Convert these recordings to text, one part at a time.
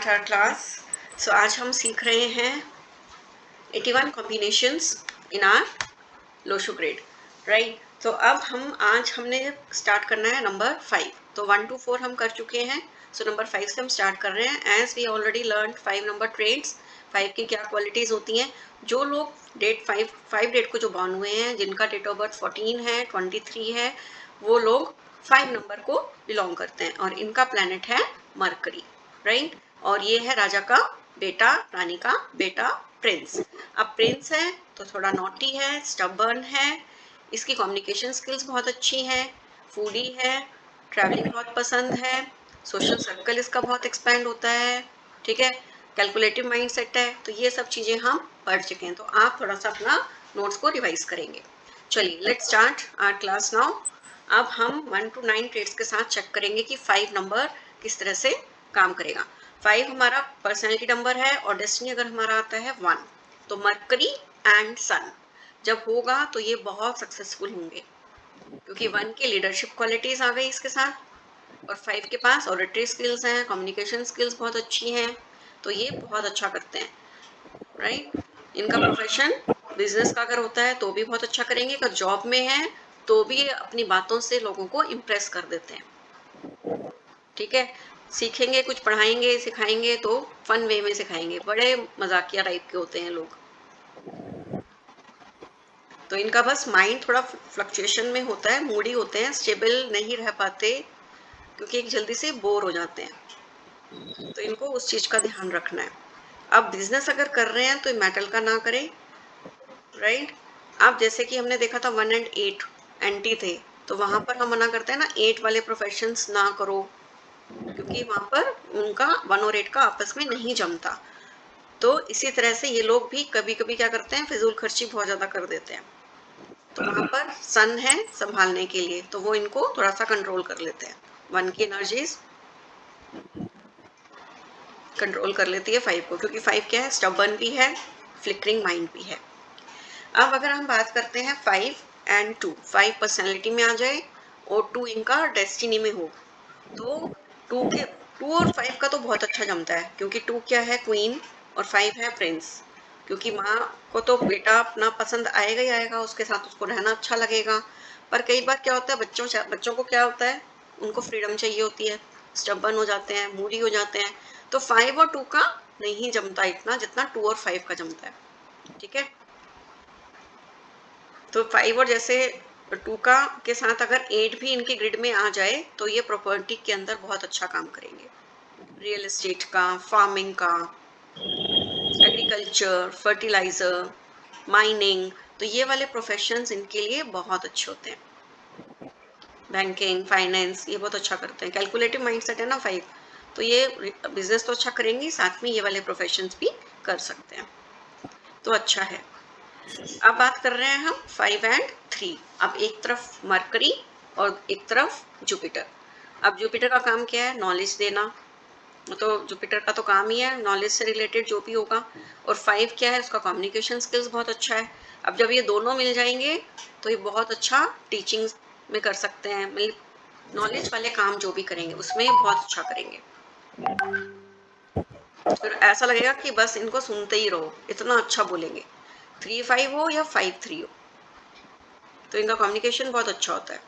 start our class. So आज हम सीख रहे हैं 81 combinations in our Lo Shu grade, right. तो अब आज हमने स्टार्ट करना है नंबर 5। तो 1 to 4 हम कर चुके हैं, सो नंबर 5 से हम स्टार्ट कर रहे हैं। As we already learn 5 number trades, 5 की क्या क्वालिटीज होती हैं। जो लोग डेट 5 डेट को जो बॉर्न हुए हैं, जिनका डेट ऑफ बर्थ 14 है, 23 है, वो लोग 5 नंबर को बिलोंग करते हैं और इनका प्लैनेट है मरकरी, राइट। और ये है राजा का बेटा, रानी का बेटा, प्रिंस। अब प्रिंस है तो थोड़ा नॉटी है, स्टबर्न है, इसकी कम्युनिकेशन स्किल्स बहुत अच्छी है, फूडी है, ट्रैवलिंग बहुत पसंद है, सोशल सर्कल इसका बहुत एक्सपैंड होता है, ठीक है, कैलकुलेटिव माइंड सेट है। तो ये सब चीज़ें हम पढ़ चुके हैं, तो आप थोड़ा सा अपना नोट्स को रिवाइज करेंगे। चलिए let's start our class now. अब हम 1 to 9 ट्रेड्स के साथ चेक करेंगे कि 5 नंबर किस तरह से काम करेगा। 5 हमारा पर्सनैलिटी नंबर है और डेस्टिनी अगर हमारा आता है 1, तो मरकरी एंड सन जब होगा तो ये बहुत सक्सेसफुल होंगे, क्योंकि 1 की लीडरशिप क्वालिटीज आ गई इसके साथ, और 5 के पास ऑडिटरी स्किल्स हैं, कम्युनिकेशन स्किल्स बहुत अच्छी हैं, तो ये बहुत अच्छा करते हैं, राइट। इनका प्रोफेशन बिजनेस का अगर होता है तो भी बहुत अच्छा करेंगे, अगर जॉब में है तो भी अपनी बातों से लोगों को इम्प्रेस कर देते हैं, ठीक है। सीखेंगे, कुछ पढ़ाएंगे सिखाएंगे तो फन वे में सिखाएंगे, बड़े मजाकिया टाइप के होते हैं लोग। तो इनका बस माइंड थोड़ा फ्लक्चुएशन में होता है, मूडी होते हैं, स्टेबल नहीं रह पाते, क्योंकि एक जल्दी से बोर हो जाते हैं, तो इनको उस चीज का ध्यान रखना है। अब बिजनेस अगर कर रहे हैं तो मेटल का ना करें, राइट। अब जैसे कि हमने देखा था 1 and 8 एंटी थे, तो वहां पर हम मना करते हैं ना, 8 वाले प्रोफेशंस ना करो, क्योंकि वहां पर उनका 1 और 8 का आपस में नहीं जमता। तो इसी तरह से ये लोग भी कभी कभी क्या करते हैं, फिजूल खर्ची बहुत ज्यादा कर देते हैं, तो वहां पर सन है संभालने के लिए, तो वो इनको थोड़ा सा कंट्रोल कर लेते हैं। 1 की एनर्जीज कंट्रोल कर लेती है 5 को, क्योंकि 5 क्या है, स्टबर्न भी है, फ्लिकरिंग माइंड भी है। अब अगर हम बात करते हैं 5 and 2, 5 पर्सनैलिटी में आ जाए और 2 इनका डेस्टिनी में हो, तो 2 और 5 का तो बहुत अच्छा जमता है, क्योंकि 2 क्या है, क्वीन, और 5 है प्रिंस। क्योंकि माँ को तो बेटा अपना पसंद आएगा ही आएगा, उसके साथ उसको रहना अच्छा लगेगा। पर कई बार क्या होता है, बच्चों को क्या होता है, उनको फ्रीडम चाहिए होती है, स्टबर्न हो जाते हैं, मूडी हो जाते हैं, तो 5 और 2 का नहीं जमता इतना जितना 2 और 5 का जमता है, ठीक है। तो 5 और जैसे 2 का के साथ अगर 8 भी इनके ग्रिड में आ जाए तो ये प्रॉपर्टी के अंदर बहुत अच्छा काम करेंगे, रियल एस्टेट का, फार्मिंग का, एग्रीकल्चर, फर्टिलाइजर, माइनिंग, तो ये वाले प्रोफेशंस इनके लिए बहुत अच्छे होते हैं। बैंकिंग, फाइनेंस, ये बहुत अच्छा करते हैं, कैलकुलेटिव माइंडसेट है ना 5, तो ये बिजनेस तो अच्छा करेंगी, साथ में ये वाले प्रोफेशंस भी कर सकते हैं, तो अच्छा है। अब बात कर रहे हैं हम 5 and 3। अब एक तरफ मरकरी और एक तरफ जुपिटर। अब जुपिटर का काम क्या है, नॉलेज देना, तो जुपिटर का तो काम ही है नॉलेज से रिलेटेड जो भी होगा। और 5 क्या है, उसका कम्युनिकेशन स्किल्स बहुत अच्छा है। अब जब ये दोनों मिल जाएंगे तो ये बहुत अच्छा टीचिंग में कर सकते हैं, मतलब नॉलेज वाले काम जो भी करेंगे उसमें बहुत अच्छा करेंगे, फिर ऐसा लगेगा कि बस इनको सुनते ही रहो, इतना अच्छा बोलेंगे। 3-5 हो या 5-3 हो, तो इनका कम्युनिकेशन बहुत अच्छा होता है,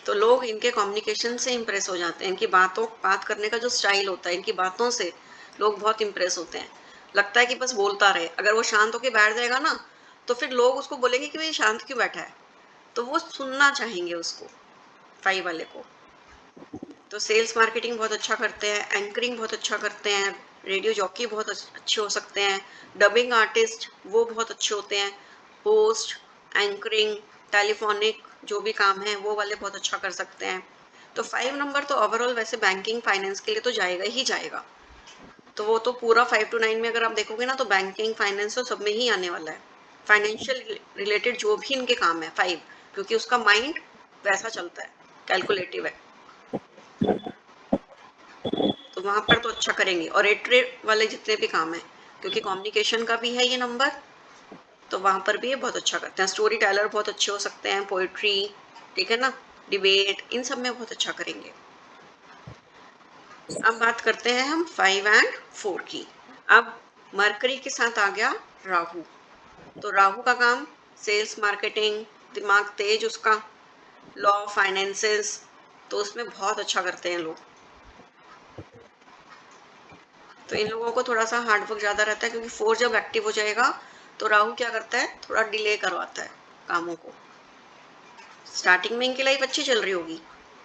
तो लोग इनके कम्युनिकेशन से इम्प्रेस हो जाते हैं, इनकी बात करने का जो स्टाइल होता है, इनकी बातों से लोग बहुत इम्प्रेस होते हैं, लगता है कि बस बोलता रहे। अगर वो शांत होकर बैठ जाएगा ना, तो फिर लोग उसको बोलेंगे कि भाई शांत क्यों बैठा है, तो वो सुनना चाहेंगे उसको, 5 वाले को। तो सेल्स मार्केटिंग बहुत अच्छा करते हैं, एंकरिंग बहुत अच्छा करते हैं, रेडियो जॉकी बहुत अच्छे हो सकते हैं, डबिंग आर्टिस्ट वो बहुत अच्छे होते हैं, होस्ट, एंकरिंग, टेलीफोनिक जो भी काम है वो वाले बहुत अच्छा कर सकते हैं। तो 5 नंबर तो ओवरऑल वैसे बैंकिंग फाइनेंस के लिए तो जाएगा ही जाएगा, तो वो तो पूरा 5 to 9 में अगर आप देखोगे ना, तो बैंकिंग फाइनेंस तो सब में ही आने वाला है, फाइनेंशियल रिलेटेड जो भी इनके काम है 5, क्योंकि उसका माइंड वैसा चलता है, कैलकुलेटिव है, तो वहां पर तो अच्छा करेंगे। और रेटरे वाले जितने भी काम है, क्योंकि कम्युनिकेशन का भी है ये नंबर, तो वहां पर भी ये बहुत अच्छा करते हैं। स्टोरी टेलर बहुत अच्छे हो सकते हैं, पोएट्री, ठीक है ना, डिबेट, इन सब में बहुत अच्छा करेंगे। अब बात करते हैं हम 5 एंड 4 की। अब मरकरी के साथ आ गया राहु। तो राहु का काम सेल्स मार्केटिंग, दिमाग तेज उसका, लॉ फाइनेंसेस, तो उसमें बहुत अच्छा करते हैं लोग। तो इन लोगों को थोड़ा सा हार्डवर्क ज़्यादा रहता है, क्योंकि 4 जब एक्टिव हो जाएगा तो राहु क्या करता है, थोड़ा डिले करवाता है कामों को। स्टार्टिंग में इनकी लाइफ अच्छी चल रही होगी,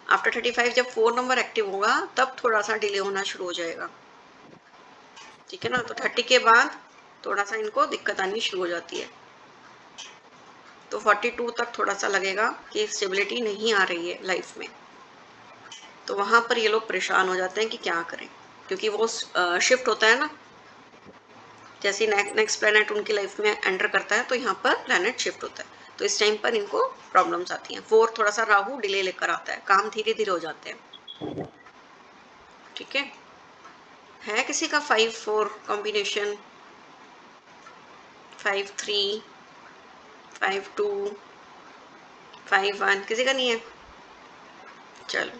आफ्टर 35 जब 4 नंबर एक्टिव होगा तब थोड़ा सा डिले होना शुरू हो जाएगा। ठीक है ना, तो 30 के बाद थोड़ा सा इनको दिक्कत आनी शुरू हो जाती है। तो 42 तक थोड़ा सा लगेगा कि स्टेबिलिटी नहीं आ रही है लाइफ में। तो वहां पर ये लोग परेशान हो जाते हैं कि क्या करें, क्योंकि वो शिफ्ट होता है ना, जैसे नेक्स्ट प्लेनेट उनकी लाइफ में एंटर करता है तो यहाँ पर प्लेनेट शिफ्ट होता है। तो इस टाइम पर इनको प्रॉब्लम्स आती हैं। 4 थोड़ा सा राहु डिले लेकर आता है, काम धीरे धीरे हो जाते हैं। ठीक है किसी का 5-4 कॉम्बिनेशन, 5-3, 5-2, 5-1, किसी का नहीं है? चलो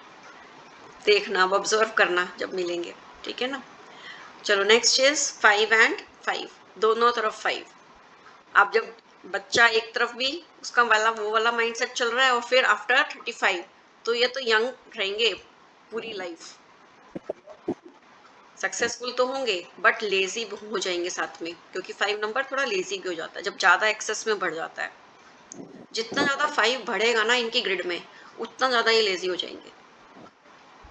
देखना, अब ऑब्जर्व करना जब मिलेंगे। ठीक है ना, चलो नेक्स्ट इज 5 एंड 5, दोनों तरफ 5। अब जब बच्चा एक तरफ भी उसका वाला वो वाला माइंडसेट चल रहा है, और फिर आफ्टर 35 तो ये तो यंग रहेंगे पूरी लाइफ, सक्सेसफुल तो होंगे बट लेजी हो जाएंगे साथ में, क्योंकि 5 नंबर थोड़ा लेजी भी हो जाता है जब ज्यादा एक्सेस में बढ़ जाता है। जितना ज्यादा 5 बढ़ेगा ना इनकी ग्रिड में, उतना ज्यादा ये लेजी हो जाएंगे,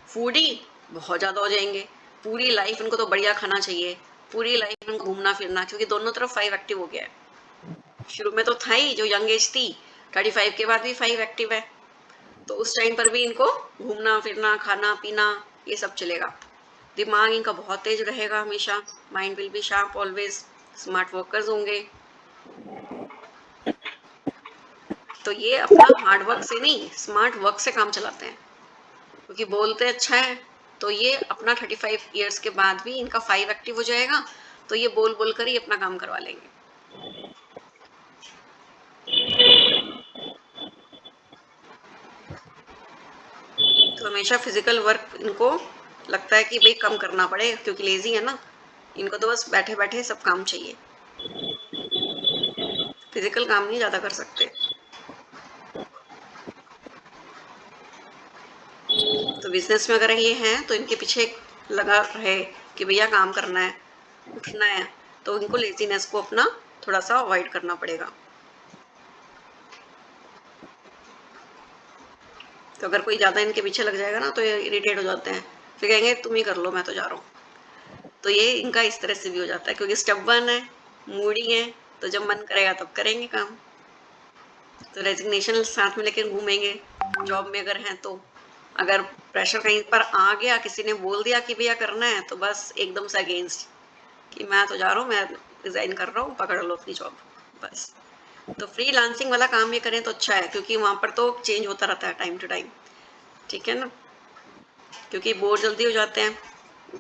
फूडी बहुत ज्यादा हो जाएंगे। पूरी लाइफ इनको तो बढ़िया खाना चाहिए, पूरी लाइफ इनको घूमना फिरना, क्योंकि दोनों तरफ 5 एक्टिव हो गया है। शुरू में तो था ही जो यंग एज थी, 35 के बाद भी 5 एक्टिव है, तो उस टाइम पर भी इनको घूमना फिरना खाना पीना ये सब चलेगा। दिमाग इनका बहुत तेज रहेगा हमेशा, mind will be sharp always, smart workers होंगे। तो ये अपना हार्ड वर्क से नहीं, स्मार्ट वर्क से काम चलाते हैं, क्योंकि बोलते अच्छा है। तो ये अपना 35 ईयर्स के बाद भी इनका 5 एक्टिव हो जाएगा, तो ये बोल बोल कर ही अपना काम करवा लेंगे। तो हमेशा फिजिकल वर्क इनको लगता है कि भाई कम करना पड़े, क्योंकि लेजी है ना, इनको तो बस बैठे बैठे सब काम चाहिए, फिजिकल काम नहीं ज्यादा कर सकते। तो बिजनेस में अगर ये हैं तो इनके पीछे लगा रहे कि भैया काम करना है, उठना है, तो इनको लेजीनेस को अपना थोड़ा सा अवॉइड करना पड़ेगा। तो अगर कोई ज्यादा इनके पीछे लग जाएगा ना तो ये इरिटेट हो जाते हैं, फिर कहेंगे तुम ही कर लो, मैं तो जा रहा हूँ। तो ये इनका इस तरह से भी हो जाता है, क्योंकि स्टबर्न है, मूडी है, तो जब मन करेगा तब करेंगे काम। तो रेजिग्नेशन साथ में लेके घूमेंगे जॉब में अगर हैं तो। अगर प्रेशर कहीं पर आ गया, किसी ने बोल दिया कि भैया करना है, तो बस एकदम से अगेंस्ट कि मैं तो जा रहा हूँ, मैं रिजाइन कर रहा हूँ, पकड़ लो अपनी जॉब बस। तो फ्रीलांसिंग वाला काम ये करें तो अच्छा है, क्योंकि वहां पर तो चेंज होता रहता है टाइम टू टाइम। ठीक है ना, क्योंकि बोर जल्दी हो जाते हैं,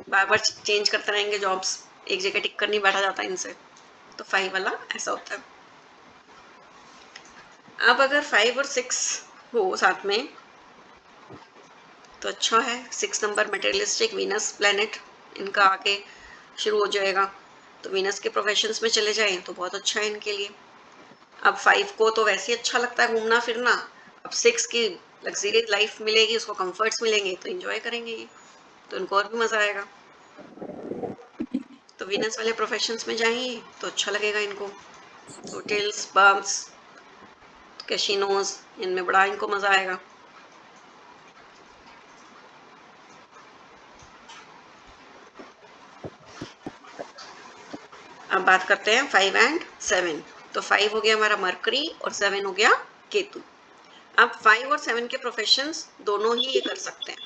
बार बार चेंज करते रहेंगे जॉब्स, एक जगह टिक कर नहीं बैठा जाता इनसे। तो 5 वाला ऐसा होता है। अब अगर 5 और 6 हो साथ में तो अच्छा है। 6 नंबर मटेरियलिस्टिक वीनस प्लेनेट इनका आके शुरू हो जाएगा, तो वीनस के प्रोफेशंस में चले जाएं तो बहुत अच्छा है इनके लिए। अब 5 को तो वैसे ही अच्छा लगता है घूमना फिरना, अब 6 की लग्जरियस लाइफ मिलेगी, उसको कंफर्ट्स मिलेंगे तो एंजॉय करेंगे ये, तो इनको और भी मजा आएगा। तो वीनस वाले प्रोफेशंस में जाएंगे तो अच्छा लगेगा इनको, होटल्स पब्स कैसीनोज, इनमें बड़ा इनको मजा आएगा। अब बात करते हैं 5 एंड 7। तो 5 हो गया हमारा मरकरी और 7 हो गया केतु। अब 5 और 7 के प्रोफेशंस दोनों ही ये कर सकते हैं।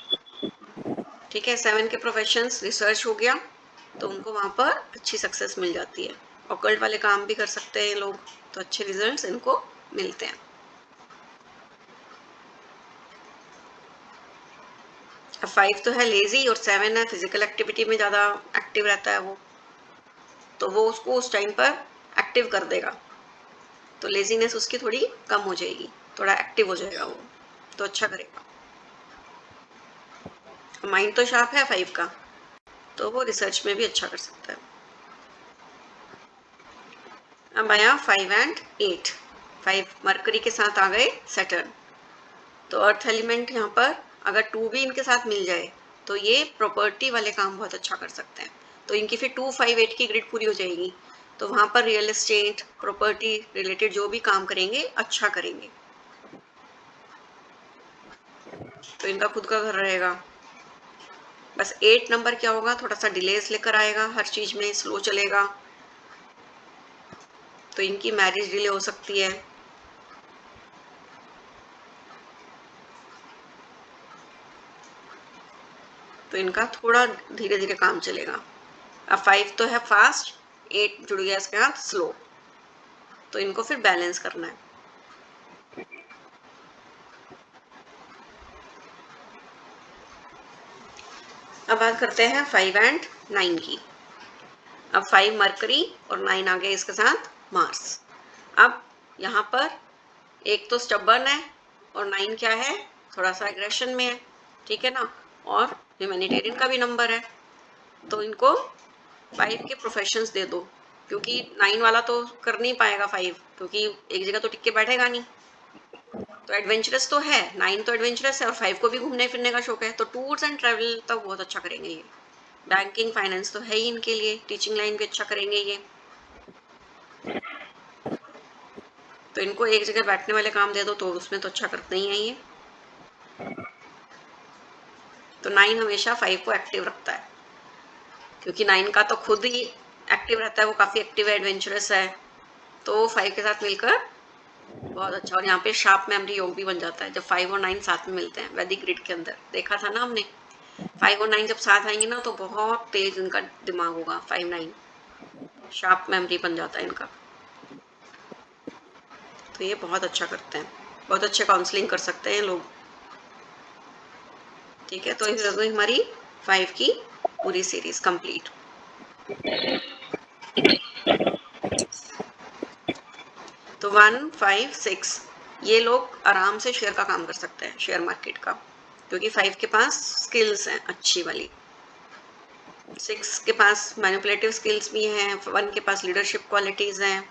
ठीक है, 7 के प्रोफेशंस रिसर्च हो गया, तो उनको वहां पर अच्छी सक्सेस मिल जाती है। ऑकल्ट वाले काम भी कर सकते हैं ये लोग, तो अच्छे रिजल्ट्स इनको मिलते हैं। अब 5 तो है लेजी और 7 है फिजिकल एक्टिविटी में ज्यादा एक्टिव रहता है वो, तो वो उसको उस टाइम पर एक्टिव कर देगा, तो लेजीनेस उसकी थोड़ी कम हो जाएगी, थोड़ा एक्टिव हो जाएगा वो, तो अच्छा करेगा। माइंड तो शार्प है 5 का, तो वो रिसर्च में भी अच्छा कर सकता है। अब आया 5 एंड 8। 5 मरकरी के साथ आ गए सैटर्न, तो अर्थ एलिमेंट यहाँ पर अगर 2 भी इनके साथ मिल जाए तो ये प्रॉपर्टी वाले काम बहुत अच्छा कर सकते हैं। तो इनकी फिर 2, 5, 8 की ग्रिड पूरी हो जाएगी, तो वहाँ पर रियल एस्टेट प्रॉपर्टी रिलेटेड जो भी काम करेंगे अच्छा करेंगे। तो इनका खुद का घर रहेगा। बस 8 नंबर क्या होगा, थोड़ा सा डिलेस लेकर आएगा, हर चीज में स्लो चलेगा, तो इनकी मैरिज डिले हो सकती है। तो इनका थोड़ा धीरे धीरे काम चलेगा। अब 5 तो है फास्ट, 8 जुड़ गया इसके साथ स्लो, तो इनको फिर बैलेंस करना है। अब बात करते हैं 5 एंड 9 की। अब 5 मरकरी और 9 आ गए इसके साथ मार्स। अब यहाँ पर एक तो स्टबर्न है और 9 क्या है, थोड़ा सा एग्रेशन में है, ठीक है ना, और ह्यूमैनिटेरियन का भी नंबर है, तो इनको 5 के प्रोफेशंस दे दो, क्योंकि 9 वाला तो कर नहीं पाएगा 5, क्योंकि एक जगह तो टिक के बैठेगा नहीं। तो एडवेंचरस तो है, 9 तो एडवेंचरस है और 5 को भी घूमने फिरने का शौक है, तो टूर्स एंड ट्रैवल तो बहुत अच्छा करेंगे ये। बैंकिंग फाइनेंस तो है ही इनके लिए, टीचिंग लाइन भी अच्छा करेंगे ये। तो इनको एक जगह बैठने वाले काम दे दो तो उसमें तो अच्छा करते ही हैं ये। तो 9 हमेशा 5 को एक्टिव रखता है, क्योंकि 9 का तो खुद ही एक्टिव रहता है, वो काफी एक्टिव है, एडवेंचरस है, तो 5 के साथ मिलकर बहुत अच्छा। और यहाँ पे शार्प मेमोरी योग भी बन जाता है जब 5 और 9 साथ में मिलते हैं। वैदिक ग्रिड के अंदर देखा था ना हमने, 5 और 9 जब साथ आएंगे ना तो बहुत तेज इनका दिमाग होगा। 5, 9 शार्प मेमोरी बन जाता है इनका, तो ये बहुत अच्छा करते हैं, बहुत अच्छे काउंसलिंग कर सकते हैं लोग। ठीक है, तो ये हो गई हमारी 5 की पूरी सीरीज कंप्लीट। तो 1, 5, 6 ये लोग आराम से शेयर का काम कर सकते हैं, शेयर मार्केट का, क्योंकि 5 के पास स्किल्स हैं अच्छी वाली, 6 के पास मैनिपुलेटिव स्किल्स भी हैं, 1 के पास लीडरशिप क्वालिटीज हैं,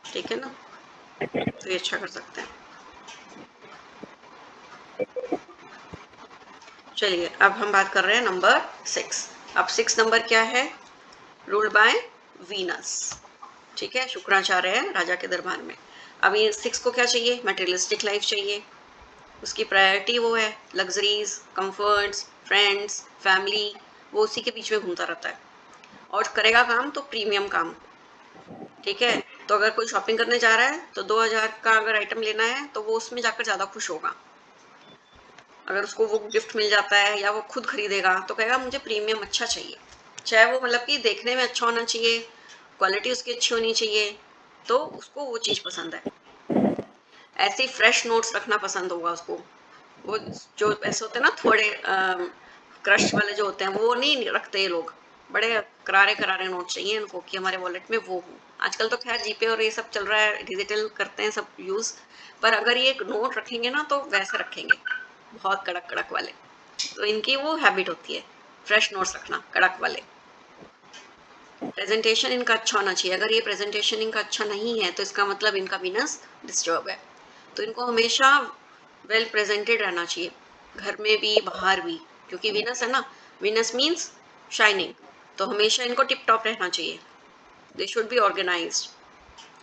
ठीक है ना, तो ये अच्छा कर सकते हैं। चलिए अब हम बात कर रहे हैं नंबर 6। अब 6 नंबर क्या है, रूल्ड बाय वीनस, ठीक है, शुक्राचार्य है राजा के दरबार में। अब ये 6 को क्या चाहिए, मटेरियलिस्टिक लाइफ चाहिए, उसकी प्रायोरिटी वो है लग्जरीज, कंफर्ट्स, फ्रेंड्स, फैमिली, वो उसी के बीच में घूमता रहता है, और करेगा काम तो प्रीमियम काम, ठीक है। तो अगर कोई शॉपिंग करने जा रहा है तो 2000 का अगर आइटम लेना है तो वो उसमें जाकर ज्यादा खुश होगा। अगर उसको वो गिफ्ट मिल जाता है या वो खुद खरीदेगा तो कहेगा मुझे प्रीमियम अच्छा चाहिए, चाहे वो मतलब कि देखने में अच्छा होना चाहिए, क्वालिटी उसकी अच्छी होनी चाहिए, तो उसको वो चीज पसंद है। ऐसे ही फ्रेश नोट्स रखना पसंद होगा उसको। वो जो ऐसे होते हैं ना थोड़े क्रश वाले जो होते हैं वो नहीं रखते ये लोग, बड़े करारे करारे नोट चाहिए इनको कि हमारे वॉलेट में वो हो। आजकल तो खैर जीपे और ये सब चल रहा है, डिजिटल करते हैं सब यूज, पर अगर ये नोट रखेंगे ना तो वैसे रखेंगे, बहुत कड़क कड़क वाले। तो इनकी वो हैबिट होती है फ्रेश नोट्स रखना, कड़क वाले। प्रेजेंटेशन इनका अच्छा होना चाहिए, अगर ये प्रेजेंटेशन इनका अच्छा नहीं है तो इसका मतलब इनका वीनस डिस्टर्ब है। तो इनको हमेशा वेल प्रेजेंटेड रहना चाहिए, घर में भी बाहर भी, क्योंकि वीनस है ना, वीनस मीन्स शाइनिंग, तो हमेशा इनको टिप टॉप रहना चाहिए। दे शुड बी ऑर्गेनाइज्ड,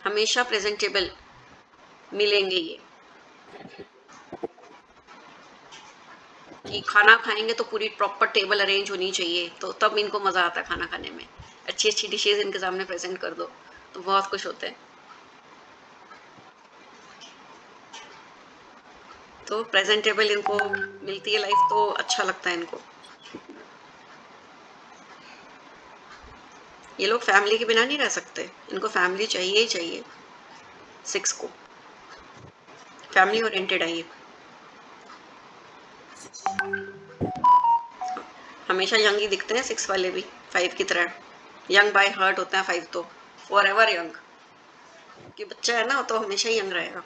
हमेशा प्रेजेंटेबल मिलेंगे ये, कि खाना खाएंगे तो पूरी प्रॉपर टेबल अरेंज होनी चाहिए, तो तब इनको मजा आता है खाना खाने में। अच्छी अच्छी डिशेज इनके सामने प्रेजेंट कर दो तो बहुत खुश होते हैं। तो प्रेजेंटेबल इनको मिलती है लाइफ तो अच्छा लगता है इनको। ये लोग फैमिली के बिना नहीं रह सकते, इनको फैमिली चाहिए ही चाहिए। 6 को फैमिली ओरिएंटेड है ये, हमेशा यंग ही दिखते हैं 6 वाले भी 5 की तरह, यंग बाय हार्ट होते हैं 5 तो, फॉर एवर यंग, कि बच्चा है ना तो हमेशा ही यंग रहेगा।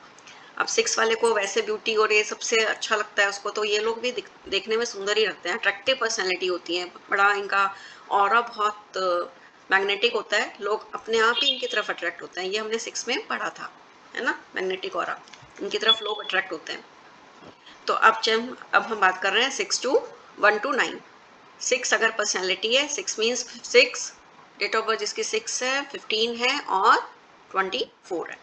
अब 6 वाले को वैसे ब्यूटी और ये सबसे अच्छा लगता है उसको, तो ये लोग भी देखने में सुंदर ही लगते हैं, अट्रैक्टिव पर्सनैलिटी होती है, बड़ा इनका ऑरा बहुत मैग्नेटिक होता है, लोग अपने आप ही इनकी तरफ अट्रैक्ट होते हैं। ये हमने 6 में पढ़ा था, है ना, मैग्नेटिक ऑरा, इनकी तरफ लोग अट्रैक्ट होते हैं। तो अब हम बात कर रहे हैं 6 to 1 to 9। 6 अगर पर्सनैलिटी है, 6 मीन्स 6, डेट ऑफ बर्थ जिसकी 6 है, 15 है और 24 है,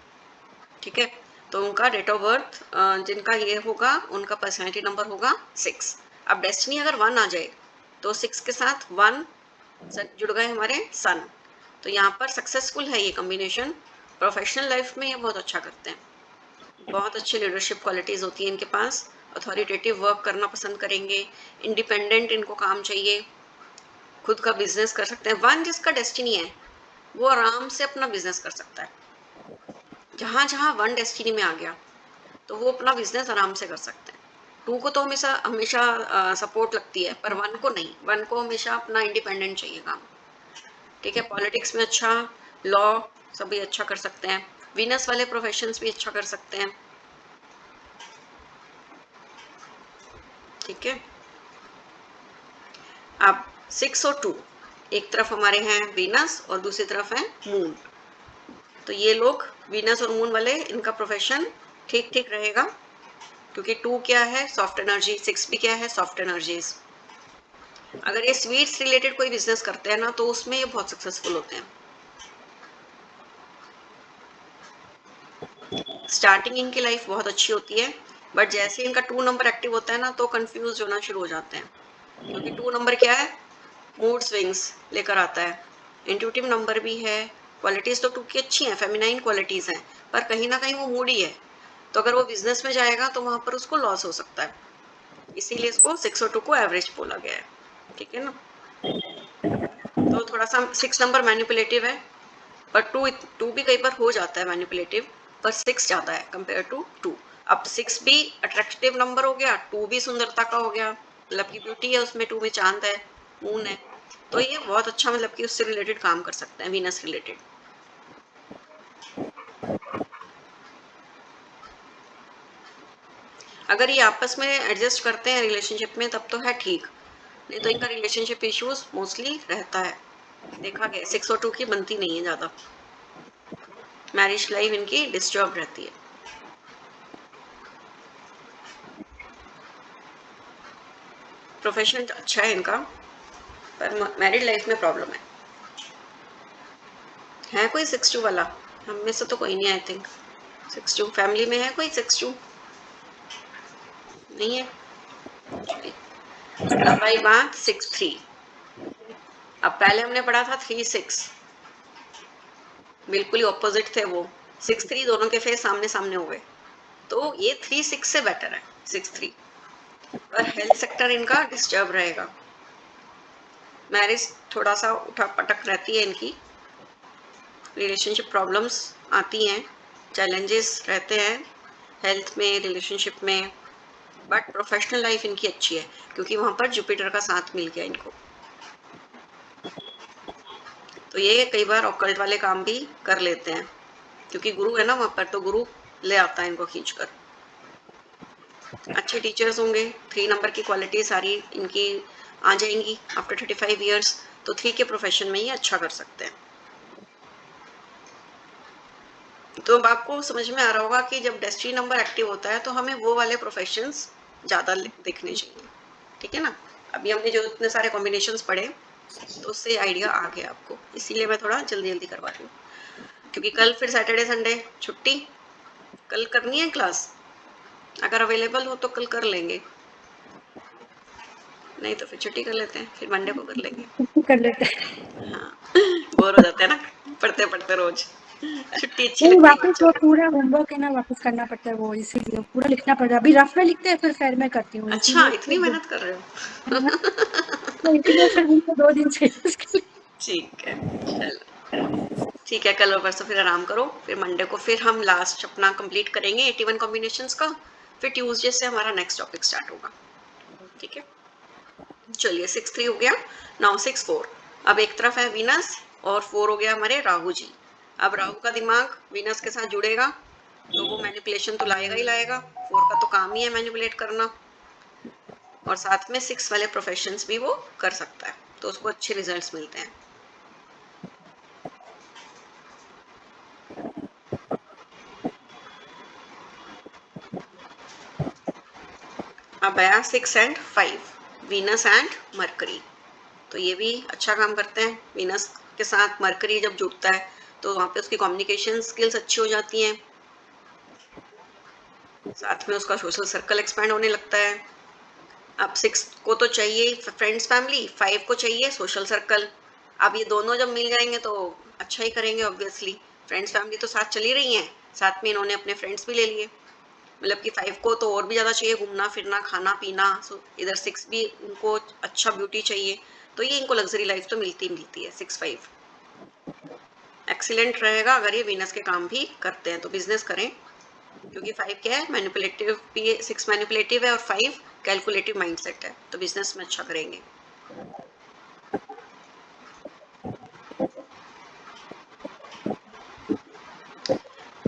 ठीक है। तो उनका डेट ऑफ बर्थ जिनका ये होगा उनका पर्सनैलिटी नंबर होगा 6। अब डेस्टिनी अगर 1 आ जाए तो 6 के साथ 1 जुड़ गए हमारे सन, तो यहाँ पर सक्सेसफुल है ये कॉम्बिनेशन। प्रोफेशनल लाइफ में ये बहुत अच्छा करते हैं, बहुत अच्छी लीडरशिप क्वालिटीज़ होती है इनके पास, अथॉरिटेटिव वर्क करना पसंद करेंगे, इंडिपेंडेंट इनको काम चाहिए, खुद का बिजनेस कर सकते हैं। 1 जिसका डेस्टिनी है वो आराम से अपना बिजनेस कर सकता है, जहाँ जहाँ 1 डेस्टिनी में आ गया तो वो अपना बिजनेस आराम से कर सकते हैं। 2 को तो हमेशा हमेशा सपोर्ट लगती है, पर 1 को नहीं, 1 को हमेशा अपना इंडिपेंडेंट चाहिए काम, ठीक है। पॉलिटिक्स में अच्छा, लॉ सभी अच्छा कर सकते हैं, वीनस वाले प्रोफेशंस भी अच्छा कर सकते हैं, ठीक है। अब 6 और 2, एक तरफ हमारे हैं वीनस और दूसरी तरफ है मून, तो ये लोग वीनस और मून वाले, इनका प्रोफेशन ठीक ठीक रहेगा, क्योंकि 2 क्या है, सॉफ्ट एनर्जी, 6 भी क्या है, सॉफ्ट एनर्जीज। अगर ये स्वीट्स रिलेटेड कोई बिजनेस करते हैं ना तो उसमें ये बहुत सक्सेसफुल होते हैं। स्टार्टिंग इनकी लाइफ बहुत अच्छी होती है, बट जैसे इनका 2 नंबर एक्टिव होता है ना तो कंफ्यूज होना शुरू हो जाते हैं, क्योंकि 2 नंबर क्या है, मूड स्विंग्स लेकर आता है, इंट्यूटिव नंबर भी है, क्वालिटीज तो 2 की अच्छी हैं, फेमिनाइन क्वालिटीज हैं, पर कहीं ना कहीं वो मूडी है, तो अगर वो बिजनेस में जाएगा तो वहां पर उसको लॉस हो सकता है, इसीलिए इसको 6 और 2 को एवरेज बोला गया है, ठीक है ना। तो थोड़ा सा 6 नंबर मैनिपुलेटिव है, पर 2 भी कई बार हो जाता है मैनिपुलेटिव, पर 6 ज्यादा है कंपेयर टू 2। अब 6 भी अट्रैक्टिव नंबर हो गया, 2 भी सुंदरता का हो गया, मतलब की ब्यूटी है उसमें, 2 में चांद है, मून है, तो ये बहुत अच्छा, मतलब कि उससे रिलेटेड काम कर सकते हैं, वीनस रिलेटेड। अगर ये आपस में एडजस्ट करते हैं रिलेशनशिप में तब तो है ठीक, नहीं तो इनका रिलेशनशिप इश्यूज मोस्टली रहता है, देखा गया 6 और 2 की बनती नहीं है ज्यादा, मैरिज लाइफ इनकी डिस्टर्ब रहती है। प्रोफेशन अच्छा है इनका, पर मैरिड लाइफ में प्रॉब्लम है कोई 6-2 वाला, हम में से तो कोई नहीं, आई थिंक 6-2 फैमिली में है कोई 6-2, नहीं है। अब आई बात 6-3, अब पहले हमने पढ़ा था 3-6, बिल्कुल ही ऑपोजिट थे वो, 6-3 दोनों के फेस सामने सामने हो गए, तो ये 3-6 से बेटर है 6-3, पर हेल्थ सेक्टर इनका डिस्टर्ब रहेगा, मैरिज थोड़ा सा उठा पटक रहती है इनकी, रिलेशनशिप प्रॉब्लम्स आती हैं, चैलेंजेस रहते हैं हेल्थ में, रिलेशनशिप में, बट प्रोफेशनल लाइफ इनकी अच्छी है, क्योंकि वहां पर जुपिटर का साथ मिल गया इनको, तो ये कई बार ऑकल्ट वाले काम भी कर लेते हैं, क्योंकि गुरु है ना वहां पर, तो गुरु ले आता है इनको खींचकर। अच्छे टीचर्स होंगे, 3 नंबर की क्वालिटी सारी इनकी आ जाएंगी आफ्टर 35 ईयर्स, तो 3 के प्रोफेशन में ये अच्छा कर सकते हैं। तो अब आपको समझ में आ रहा होगा कि जब डेस्टिनी नंबर एक्टिव होता है तो हमें वो वाले प्रोफेशंस ज़्यादा देखने चाहिए, ठीक है ना। अभी हमने जो इतने सारे कॉम्बिनेशंस पढ़े तो उससे आइडिया आ गया आपको, इसीलिए मैं थोड़ा जल्दी जल्दी करवा रही हूँ, क्योंकि कल फिर सैटरडे संडे छुट्टी, कल करनी है क्लास, अगर अवेलेबल हो तो कल कर लेंगे, नहीं तो फिर छुट्टी कर लेते हैं, फिर मंडे को कर लेंगे। कर लेते हैं। हाँ, बोर हो जाते हैं ना पढ़ते पढ़ते रोज, छुट्टी अच्छी नहीं, लगती है वापस बच्चों वो को। पूरा होमवर्क है ना, वापस करना पड़ता है वो, इसीलिए पूरा लिखना पड़ता है, अभी रफ में लिखते हैं फिर फेयर में करती हूँ, अच्छा, इसीलिए इतनी फिर मेहनत कर रहे है ना, हो। तो इसीलिए फिर हमको 2 दिन चाहिए उसके लिए। ठीक है, चलो ठीक है, कल और परसों फिर आराम करो, फिर मंडे को फिर हम लास्ट अपना कंप्लीट करेंगे 81 कॉम्बिनेशंस का, फिर ट्यूसडे से हमारा नेक्स्ट टॉपिक स्टार्ट होगा, ठीक है। चलिए 6-3 हो गया, नाउ 6-4, अब एक तरफ है वीनस और 4 हो गया हमारे राहु जी। अब राहु का दिमाग वीनस के साथ जुड़ेगा, तो वो मैनिपुलेशन तो लाएगा ही लाएगा। 4 का तो काम ही है मैनिपुलेट करना, और साथ में 6 वाले प्रोफेशंस भी वो कर सकता है, तो उसको अच्छे रिजल्ट्स मिलते हैं। अब आया 6 एंड 5, वीनस एंड मरकरी। तो ये भी अच्छा काम करते हैं। वीनस के साथ मरकरी जब जुड़ता है तो वहाँ पे उसकी कम्युनिकेशन स्किल्स अच्छी हो जाती हैं, साथ में उसका सोशल सर्कल एक्सपैंड होने लगता है। अब 6 को तो चाहिए फ्रेंड्स फैमिली, 5 को चाहिए सोशल सर्कल। अब ये दोनों जब मिल जाएंगे तो अच्छा ही करेंगे ऑब्वियसली। फ्रेंड्स फैमिली तो साथ चली रही हैं, साथ में इन्होंने अपने फ्रेंड्स भी ले लिए, मतलब कि 5 को तो और भी ज़्यादा चाहिए घूमना फिरना खाना पीना। सो इधर 6 भी उनको अच्छा ब्यूटी चाहिए, तो ये इनको लग्जरी लाइफ तो मिलती मिलती है। 6-5 एक्सीलेंट रहेगा अगर ये वीनस के काम भी करते हैं तो बिजनेस करें, क्योंकि 5 क्या है मैनिपुलेटिव भी है, 6 मैनिपुलेटिव है और 5 कैलकुलेटिव माइंडसेट है, तो बिजनेस में अच्छा करेंगे।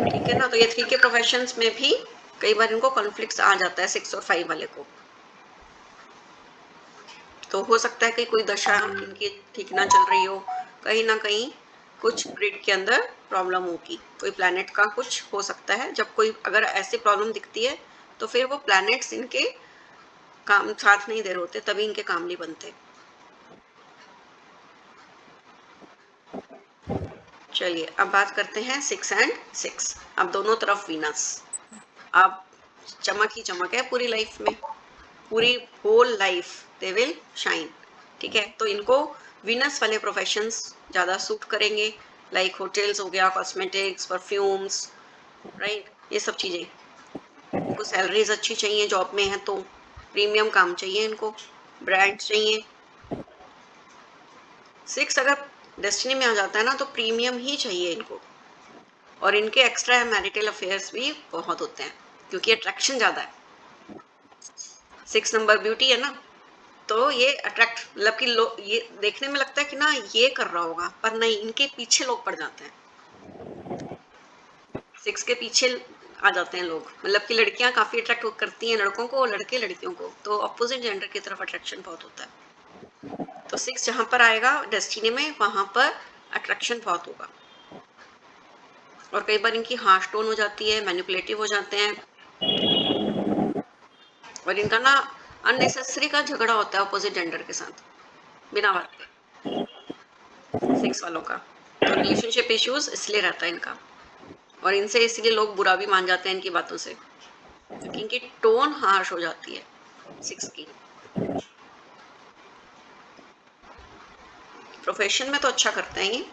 ठीक है ना। तो ये 3 के प्रोफेशंस में भी कई बार इनको कॉन्फ्लिक्ट्स आ जाता है 6 और 5 वाले को, तो हो सकता है कि कोई दशा इनकी ठीक ना चल रही हो, कहीं ना कहीं कुछ ग्रिड के अंदर प्रॉब्लम होगी, कोई प्लैनेट का कुछ हो सकता है। जब कोई अगर ऐसी प्रॉब्लम दिखती है तो फिर वो प्लैनेट्स इनके काम साथ नहीं दे रहे होते, तभी इनके काम नहीं बनते। चलिए अब बात करते हैं 6 एंड 6। अब दोनों तरफ वीनस, अब चमक ही चमक है पूरी लाइफ में, पूरी whole life they will shine. ठीक है, तो इनको वीनस वाले प्रोफेशंस ज़्यादा सूट करेंगे, लाइक होटल्स हो गया, कॉस्मेटिक्स, परफ्यूम्स, राइट, ये सब चीज़ें। इनको सैलरीज अच्छी चाहिए, जॉब में है तो प्रीमियम काम चाहिए इनको, ब्रांड चाहिए। 6 अगर डेस्टिनी में आ जाता है ना तो प्रीमियम ही चाहिए इनको, और इनके एक्स्ट्रा मैरिटल अफेयर्स भी बहुत होते हैं क्योंकि अट्रैक्शन ज़्यादा है। 6 नंबर ब्यूटी है ना, तो ये अट्रैक्ट मतलब कि लोग ये देखने में लगता है कि ना ये कर रहा होगा, पर नहीं, इनके पीछे लोग पड़ जाते हैं। 6 के पीछे आ जाते हैं लोग, मतलब कि लड़कियां काफी अट्रैक्ट करती हैं लड़कों को और लड़के लड़कियों को, तो अपोजिट जेंडर की तरफ अट्रैक्शन बहुत होता है। तो 6 जहां पर आएगा डेस्टिनी में वहां पर अट्रैक्शन बहुत होगा, और कई बार इनकी हार्श टोन हो जाती है, मैनिपुलेटिव हो जाते हैं, और इनका ना अननेसेसरी का झगड़ा होता है अपोजिट जेंडर के साथ बिना बात के, 6 वालों का। तो रिलेशनशिप इश्यूज इसलिए रहता है इनका, और इनसे इसलिए लोग बुरा भी मान जाते हैं इनकी बातों से, क्योंकि इनकी टोन हार्श हो जाती है 6 की। प्रोफेशन में तो अच्छा करते हैं ये,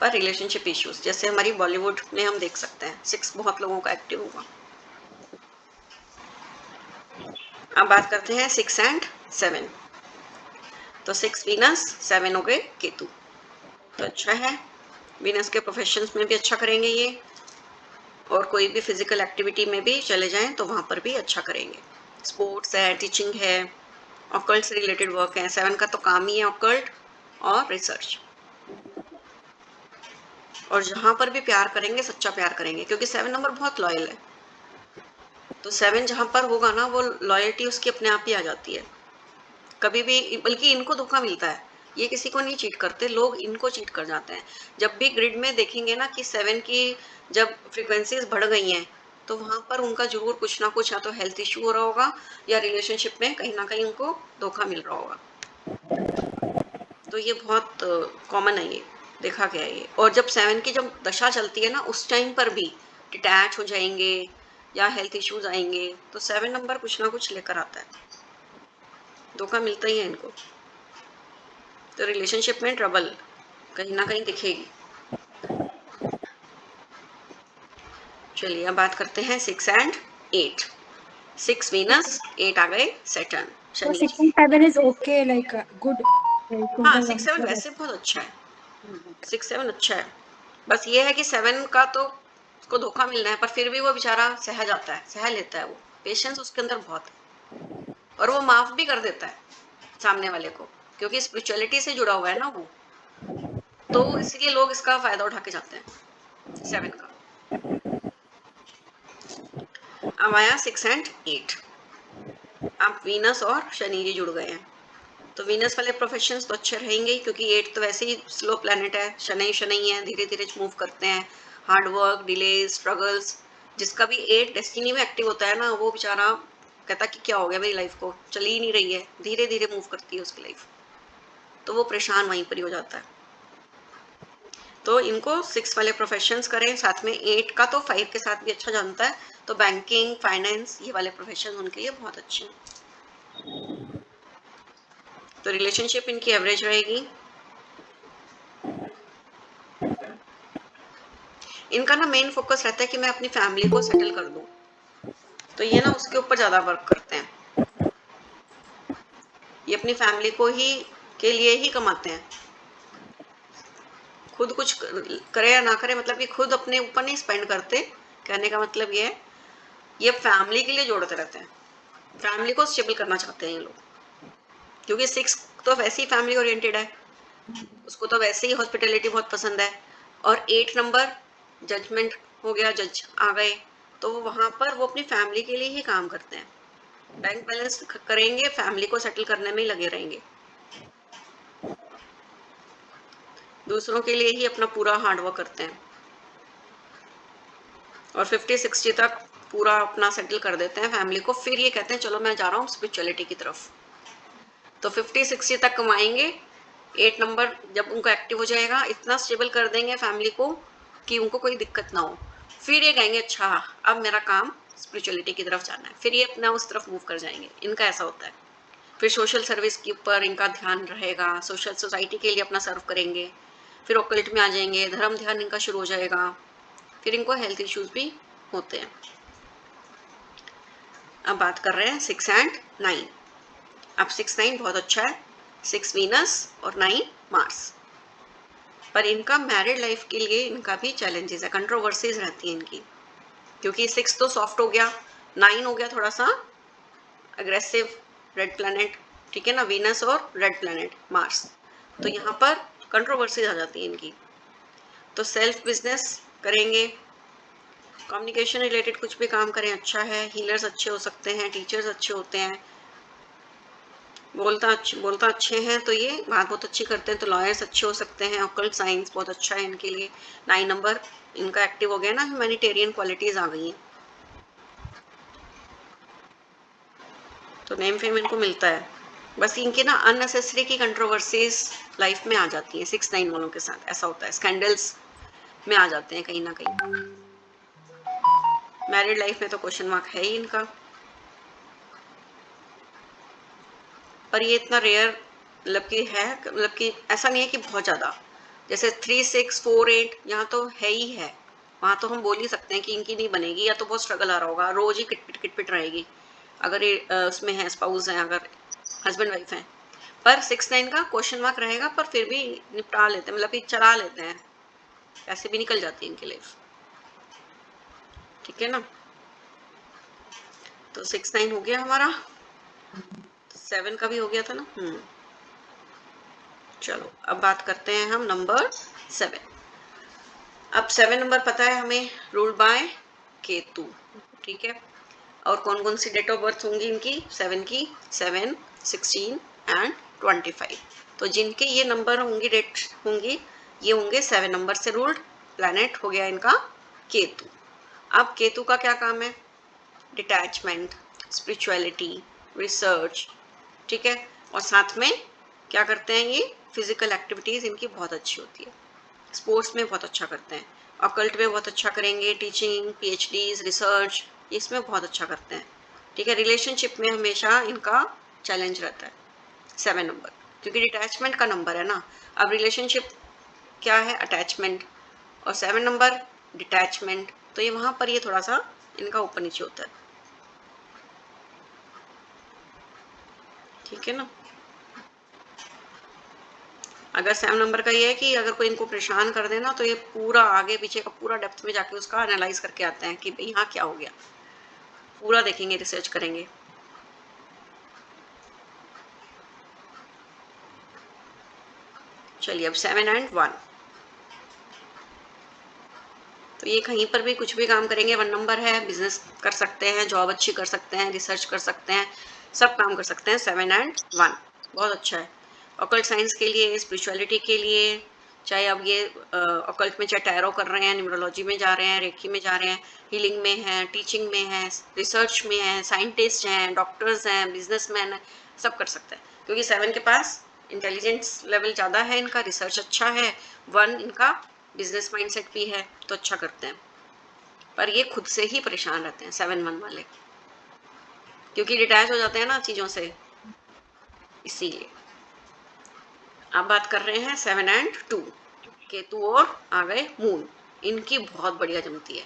पर रिलेशनशिप इश्यूज जैसे हमारी बॉलीवुड में हम देख सकते हैं 6 बहुत लोगों का एक्टिव होगा। अब बात करते हैं 6 एंड 7। तो 6 वीनस, 7 हो गए केतु, तो अच्छा है, वीनस के प्रोफेशंस में भी अच्छा करेंगे ये, और कोई भी फिजिकल एक्टिविटी में भी चले जाएं तो वहां पर भी अच्छा करेंगे। स्पोर्ट्स है, टीचिंग है, ऑकल्ट से रिलेटेड वर्क है, 7 का तो काम ही है ऑकल्ट और रिसर्च। और जहां पर भी प्यार करेंगे सच्चा प्यार करेंगे, क्योंकि 7 नंबर बहुत लॉयल है, तो 7 जहां पर होगा ना वो लॉयल्टी उसकी अपने आप ही आ जाती है। कभी भी, बल्कि इनको धोखा मिलता है, ये किसी को नहीं चीट करते, लोग इनको चीट कर जाते हैं। जब भी ग्रिड में देखेंगे ना कि 7 की जब फ्रीक्वेंसीज बढ़ गई हैं तो वहां पर उनका जरूर कुछ ना कुछ या तो हेल्थ इश्यू हो रहा होगा, या रिलेशनशिप में कहीं ना कहीं उनको धोखा मिल रहा होगा। तो ये बहुत कॉमन है, ये देखा गया है ये। और जब 7 की जब दशा चलती है ना उस टाइम पर भी डिटैच हो जाएंगे या हेल्थ इश्यूज आएंगे, तो 7 नंबर कुछ ना कुछ लेकर आता है, धोखा मिलता ही है इनको, तो रिलेशनशिप में ट्रबल कहीं ना कहीं दिखेगी। चलिए अब बात करते हैं 6 एंड 8। 6 वीनस, 8 आ गए सैटर्न, So शनि 6 जी। and 7 is okay, like good. हाँ, Total 6-7 मतलब वैसे बहुत अच्छा है, 6-7 अच्छा है। बस ये है कि 7 का तो उसको धोखा मिलना है, पर फिर भी वो बेचारा सह जाता है, सह लेता है, वो पेशेंस उसके अंदर बहुत है, और वो माफ भी कर देता है सामने वाले को, क्योंकि स्पिरिचुअलिटी से जुड़ा हुआ है ना वो, तो इसलिए लोग इसका फायदा उठा के जाते हैं 7 का। अब आया 6 एंड 8। अब वीनस और शनि जी जुड़ गए हैं, तो वीनस वाले प्रोफेशंस तो अच्छे रहेंगे क्योंकि 8 तो वैसे ही स्लो प्लैनेट है, शनि शनि है, धीरे धीरे मूव करते हैं, हार्ड वर्क, डिले, स्ट्रगल्स। जिसका भी 8 डेस्टिनी में एक्टिव होता है ना, वो बेचारा कहता कि क्या हो गया, मेरी लाइफ को चल ही नहीं रही है, धीरे धीरे मूव करती है उसकी लाइफ, तो वो परेशान वहीं पर ही हो जाता है। तो इनको 6 वाले प्रोफेशंस करें, साथ में 8 का तो 5 के साथ भी अच्छा जानता है, तो बैंकिंग, फाइनेंस, ये वाले प्रोफेशन उनके लिए बहुत अच्छे हैं। तो रिलेशनशिप इनकी एवरेज रहेगी। इनका ना मेन फोकस रहता है कि मैं अपनी फैमिली को सेटल कर दूं, तो ये ना उसके ऊपर ज्यादा वर्क करते हैं। ये अपनी फैमिली को ही के लिए ही कमाते हैं, खुद कुछ करे या ना करे, मतलब कि खुद अपने ऊपर नहीं स्पेंड करते। कहने का मतलब ये है, ये फैमिली के लिए जोड़ते रहते हैं, फैमिली को स्टेबल करना चाहते हैं ये लोग, क्योंकि 6 तो वैसे ही फैमिली ओरिएंटेड है, उसको तो वैसे ही हॉस्पिटैलिटी बहुत पसंद है। और 8 नंबर जजमेंट हो गया, जज आ गए, तो वहां पर वो अपनी फैमिली के लिए ही काम करते हैं, बैंक बैलेंस करेंगे, फैमिली को सेटल करने में ही लगे रहेंगे, दूसरों के लिए ही अपना पूरा हार्डवर्क करते हैं, और 50-60 तक पूरा अपना सेटल कर देते हैं फैमिली को, फिर ये कहते हैं चलो मैं जा रहा हूँ स्पिरिचुअलिटी की तरफ। तो 50-60 तक कमाएंगे, 8 नंबर जब उनका एक्टिव हो जाएगा, इतना स्टेबल कर देंगे फैमिली को कि उनको कोई दिक्कत ना हो, फिर ये कहेंगे अच्छा अब मेरा काम स्पिरिचुअलिटी की तरफ जाना है, फिर ये अपना उस तरफ मूव कर जाएंगे। इनका ऐसा होता है, फिर सोशल सर्विस के ऊपर इनका ध्यान रहेगा, सोशल सोसाइटी के लिए अपना सर्व करेंगे, फिर ऑकल्ट में आ जाएंगे, धर्म ध्यान इनका शुरू हो जाएगा, फिर इनको हेल्थ इश्यूज भी होते हैं। अब बात कर रहे हैं 6 एंड 9। अब 6-9 बहुत अच्छा है, 6 वीनस और 9 मार्स। पर इनका मैरिड लाइफ के लिए इनका भी चैलेंजेस है, कंट्रोवर्सीज रहती है इनकी, क्योंकि 6 तो सॉफ्ट हो गया, 9 हो गया थोड़ा सा अग्रेसिव, रेड प्लैनेट, ठीक है ना, वीनस और रेड प्लैनेट मार्स, तो यहाँ पर कंट्रोवर्सीज आ जाती है इनकी। तो सेल्फ बिजनेस करेंगे, कम्युनिकेशन रिलेटेड कुछ भी काम करें अच्छा है, हीलर्स अच्छे हो सकते हैं, टीचर्स अच्छे होते हैं, बोलता अच्छे हैं, तो ये बात बहुत अच्छी करते हैं, तो लॉयर्स अच्छे हो सकते हैं, ऑकल्ट साइंस बहुत अच्छा है इनके लिए। 9 नंबर इनका एक्टिव हो गया ना, ह्यूमैनिटेरियन क्वालिटीज आ गई हैं, तो नेम फेम इनको मिलता है। बस इनकी ना अननेसेसरी की कंट्रोवर्सीज लाइफ में आ जाती हैं 6-9 वालों के साथ, ऐसा होता है, स्कैंडल्स में आ जाते हैं कहीं ना कहीं। मैरिड लाइफ में तो क्वेश्चन मार्क है ही इनका, पर ये इतना रेयर मतलब कि है, मतलब कि ऐसा नहीं है कि बहुत ज़्यादा, जैसे 3-6-4-8 यहाँ तो है ही है, वहाँ तो हम बोल ही सकते हैं कि इनकी नहीं बनेगी, या तो बहुत स्ट्रगल आ रहा होगा, रोज ही किटपिट रहेगी अगर ये उसमें है, स्पाउस हैं, अगर हस्बैंड वाइफ हैं। पर 6-9 का क्वेश्चन मार्क रहेगा, पर फिर भी निपटा लेते हैं, मतलब कि चला लेते हैं, ऐसे भी निकल जाती है इनकी लाइफ, ठीक है ना। तो 6-9 हो गया हमारा, 7 का भी हो गया था ना। चलो अब बात करते हैं हम नंबर 7। अब 7 नंबर पता है हमें, रूल्ड बाय केतु, ठीक है। और कौन कौन सी डेट ऑफ बर्थ होंगी इनकी 7 की, 7, 16 एंड 25। तो जिनके ये नंबर होंगी, डेट होंगी, ये होंगे 7 नंबर से रूल्ड। प्लैनेट हो गया इनका केतु। अब केतु का क्या काम है, डिटैचमेंट, स्पिरिचुअलिटी, रिसर्च, ठीक है। और साथ में क्या करते हैं ये, फिजिकल एक्टिविटीज इनकी बहुत अच्छी होती है, स्पोर्ट्स में बहुत अच्छा करते हैं, ऑकल्ट में बहुत अच्छा करेंगे, टीचिंग, पीएचडीज, रिसर्च, इसमें बहुत अच्छा करते हैं, ठीक है। रिलेशनशिप में हमेशा इनका चैलेंज रहता है 7 नंबर, क्योंकि डिटैचमेंट का नंबर है ना। अब रिलेशनशिप क्या है, अटैचमेंट, और 7 नंबर डिटैचमेंट, तो ये वहां पर ये थोड़ा सा इनका ऊपर नीचे होता है, ठीक है ना। अगर 7 नंबर का ये है कि अगर कोई इनको परेशान कर देना, तो ये पूरा आगे पीछे का पूरा डेप्थ में जाके उसका एनालाइज करके आते हैं कि भाई यहाँ क्या हो गया, पूरा देखेंगे, रिसर्च करेंगे। चलिए अब 7 एंड 1। तो ये कहीं पर भी कुछ भी काम करेंगे 1 नंबर है, बिजनेस कर सकते हैं, जॉब अच्छी कर सकते हैं, रिसर्च कर सकते हैं, सब काम कर सकते हैं 7 एंड 1 बहुत अच्छा है। ऑकल्ट साइंस के लिए, स्पिरिचुअलिटी के लिए, चाहे अब ये ऑकल्ट में चाहे टैरो कर रहे हैं, न्यूमरोलॉजी में जा रहे हैं, रेकी में जा रहे हैं, हीलिंग में हैं, टीचिंग में हैं, रिसर्च में हैं, साइंटिस्ट हैं, डॉक्टर्स हैं, बिजनेसमैन हैं, सब कर सकते हैं क्योंकि 7 के पास इंटेलिजेंस लेवल ज़्यादा है, इनका रिसर्च अच्छा है, 1 इनका बिजनेस माइंडसेट भी है तो अच्छा करते हैं। पर ये खुद से ही परेशान रहते हैं 7-1 वाले, क्योंकि डिटैच हो जाते हैं ना चीज़ों से, इसीलिए। अब बात कर रहे हैं 7 एंड 2, केतु और आ गए मून, इनकी बहुत बढ़िया जमती है,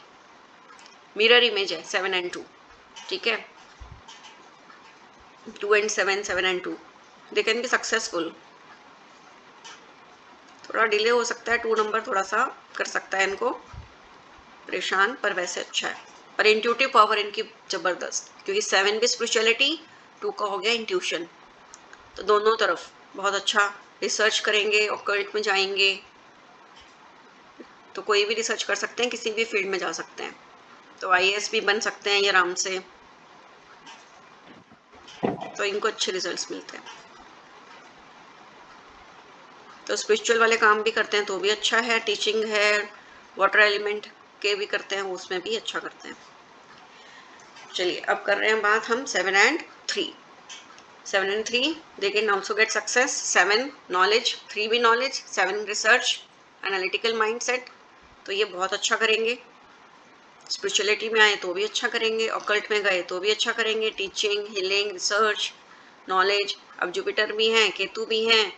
मिरर इमेज है 7 एंड 2, ठीक है। 2 and 7, 7 and 2, they can be successful. थोड़ा डिले हो सकता है, 2 नंबर थोड़ा सा कर सकता है इनको परेशान, पर वैसे अच्छा है। पर इंट्यूटिव पावर इनकी जबरदस्त, क्योंकि 7 भी स्पिरिचुअलिटी, 2 का हो गया इंट्यूशन, तो दोनों तरफ बहुत अच्छा रिसर्च करेंगे, ऑकल्ट में जाएंगे, तो कोई भी रिसर्च कर सकते हैं, किसी भी फील्ड में जा सकते हैं, तो आईएएस भी बन सकते हैं ये आराम से, तो इनको अच्छे रिजल्ट्स मिलते हैं। तो स्पिरिचुअल वाले काम भी करते हैं तो भी अच्छा है, टीचिंग है, वाटर एलिमेंट के भी करते हैं, उसमें भी अच्छा करते हैं। चलिए अब कर रहे हैं बात हम 7 and 3। 7 and 3 they can also get success। 7 knowledge, 3 भी knowledge, 7 research, analytical mindset, तो ये बहुत अच्छा करेंगे। स्पिरिचुअलिटी में आए तो भी अच्छा करेंगे, ऑकल्ट में गए तो भी अच्छा करेंगे, टीचिंग, हीलिंग, रिसर्च, नॉलेज। अब जुपिटर भी हैं, केतु भी हैं,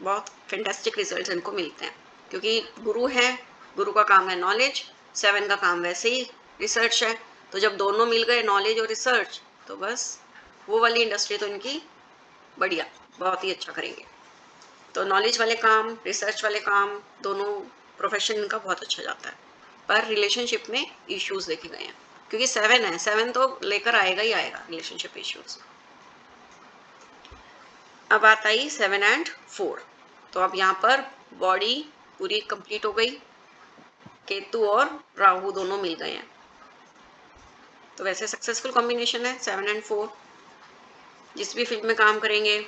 बहुत फैंटास्टिक रिजल्ट्स इनको मिलते हैं, क्योंकि गुरु है, गुरु का काम है नॉलेज, 7 का काम वैसे ही रिसर्च है, तो जब दोनों मिल गए नॉलेज और रिसर्च, तो बस वो वाली इंडस्ट्री तो इनकी बढ़िया, बहुत ही अच्छा करेंगे। तो नॉलेज वाले काम, रिसर्च वाले काम, दोनों प्रोफेशन इनका बहुत अच्छा जाता है। पर रिलेशनशिप में इश्यूज देखे गए हैं, क्योंकि 7 है, 7 तो लेकर आएगा ही आएगा रिलेशनशिप इश्यूज। अब बात आई 7 एंड 4, तो अब यहाँ पर बॉडी पूरी कंप्लीट हो गई, केतु और राहु दोनों मिल गए हैं, तो वैसे सक्सेसफुल कॉम्बिनेशन है 7 एंड 4। जिस भी फील्ड में काम करेंगे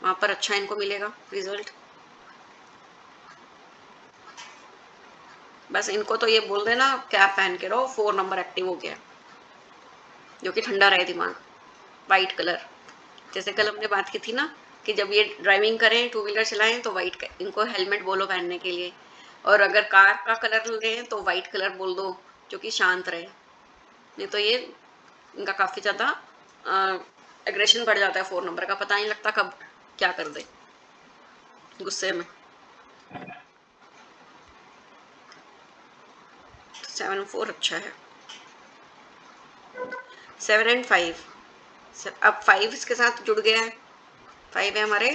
वहाँ पर अच्छा इनको मिलेगा रिजल्ट। बस इनको तो ये बोल देना कैप पहन के रहो, 4 नंबर एक्टिव हो गया, जो कि ठंडा रहे दिमाग। वाइट कलर, जैसे कल हमने बात की थी ना कि जब ये ड्राइविंग करें, 2 व्हीलर चलाएं, तो वाइट, इनको हेलमेट बोलो पहनने के लिए, और अगर कार का कलर लें तो वाइट कलर बोल दो, जो कि शांत रहे, नहीं तो ये इनका काफ़ी ज़्यादा एग्रेशन बढ़ जाता है 4 नंबर का, पता नहीं लगता कब क्या कर दे गुस्से में। 7 और 4 अच्छा है। 7 एंड 5, अब 5 इसके साथ जुड़ गया है, 5 है हमारे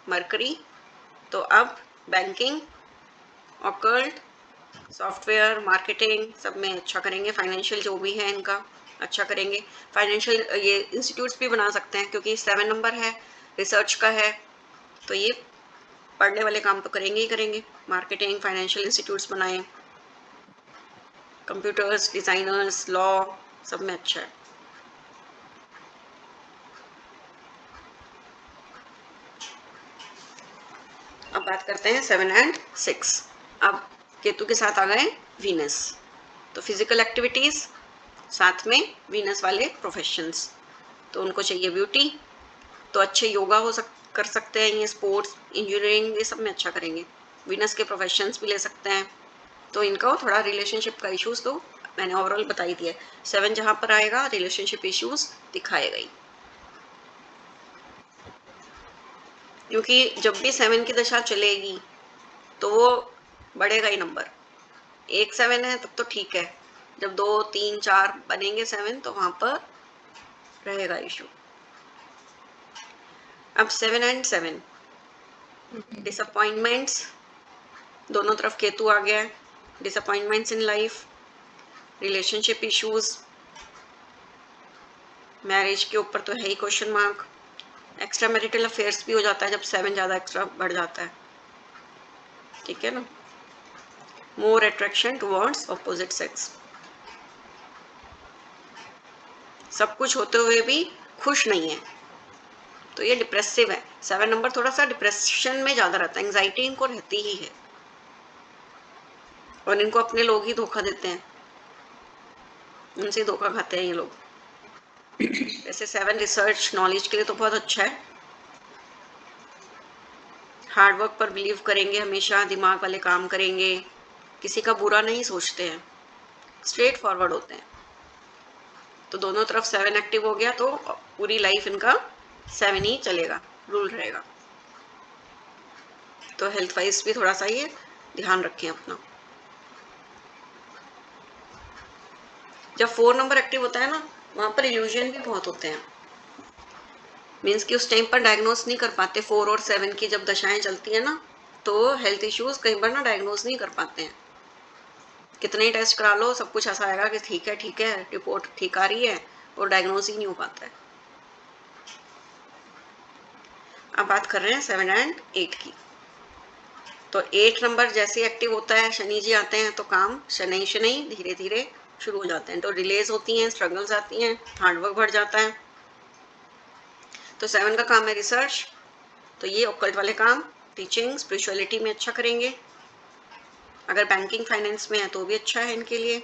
मरकरी, तो अब बैंकिंग, ऑकल्ट, सॉफ्टवेयर, मार्केटिंग सब में अच्छा करेंगे, फाइनेंशियल जो भी है इनका अच्छा करेंगे। फाइनेंशियल ये इंस्टीट्यूट्स भी बना सकते हैं, क्योंकि 7 नंबर है, रिसर्च का है, तो ये पढ़ने वाले काम तो करेंगे ही करेंगे, मार्केटिंग, फाइनेंशियल इंस्टीट्यूट्स बनाएं, कंप्यूटर्स, डिज़ाइनर्स, लॉ, सब में अच्छा है। अब बात करते हैं 7 एंड 6। अब केतु के साथ आ गए वीनस, तो फिजिकल एक्टिविटीज़, साथ में वीनस वाले प्रोफेशंस, तो उनको चाहिए ब्यूटी, तो अच्छे योगा कर सकते हैं, ये स्पोर्ट्स, इंजीनियरिंग, ये सब में अच्छा करेंगे। वीनस के प्रोफेशंस भी ले सकते हैं, तो इनका थोड़ा रिलेशनशिप का इश्यूज तो मैंने ओवरऑल बता ही दिया। 7 जहाँ पर आएगा रिलेशनशिप इश्यूज दिखाएगा ही, क्योंकि जब भी 7 की दशा चलेगी तो वो बढ़ेगा ही नंबर। 1 7 है तब तो ठीक है, जब 2 3 4 बनेंगे 7 तो वहाँ पर रहेगा इशू। अब 7 एंड 7 डिसअपॉइंटमेंट्स, दोनों तरफ केतु आ गया है, disappointments in life, relationship issues, marriage के ऊपर तो है ही question mark, extra marital affairs भी हो जाता है जब 7 ज़्यादा एक्स्ट्रा बढ़ जाता है, ठीक है ना। More attraction towards opposite sex. सब कुछ होते हुए भी खुश नहीं है, तो ये डिप्रेसिव है। 7 नंबर थोड़ा सा डिप्रेशन में ज़्यादा रहता है, एंग्जाइटी इनको रहती ही है, और इनको अपने लोग ही धोखा देते हैं, उनसे धोखा खाते हैं ये लोग। वैसे 7 रिसर्च नॉलेज के लिए तो बहुत अच्छा है। हार्ड वर्क पर बिलीव करेंगे, हमेशा दिमाग वाले काम करेंगे, किसी का बुरा नहीं सोचते हैं, स्ट्रेट फॉरवर्ड होते हैं। तो दोनों तरफ 7 एक्टिव हो गया तो पूरी लाइफ इनका 7 ही चलेगा, रूल रहेगा। तो हेल्थ वाइज भी थोड़ा सा ये ध्यान रखें अपना। जब 4 नंबर एक्टिव होता है ना, वहाँ पर इल्यूजन भी बहुत होते हैं, मीन्स कि उस टाइम पर डायग्नोस नहीं कर पाते। 4 और 7 की जब दशाएं चलती है ना, तो हेल्थ इश्यूज कई बार ना डायग्नोस नहीं कर पाते हैं। कितने ही टेस्ट करा लो, सब कुछ ऐसा आएगा कि ठीक है, रिपोर्ट ठीक आ रही है, और डायग्नोस ही नहीं हो पाता है। अब बात कर रहे हैं 7 एंड 8 की। तो 8 नंबर जैसे एक्टिव होता है, शनि जी आते हैं तो काम शनि शनि धीरे धीरे शुरू हो जाते हैं, तो डिलेज होती हैं, स्ट्रगल्स आती हैं, हार्डवर्क बढ़ जाता है। तो 7 का काम है रिसर्च, तो ये ऑकल्ट वाले काम, टीचिंग, स्पिरिचुअलिटी में अच्छा करेंगे। अगर बैंकिंग फाइनेंस में है तो भी अच्छा है इनके लिए।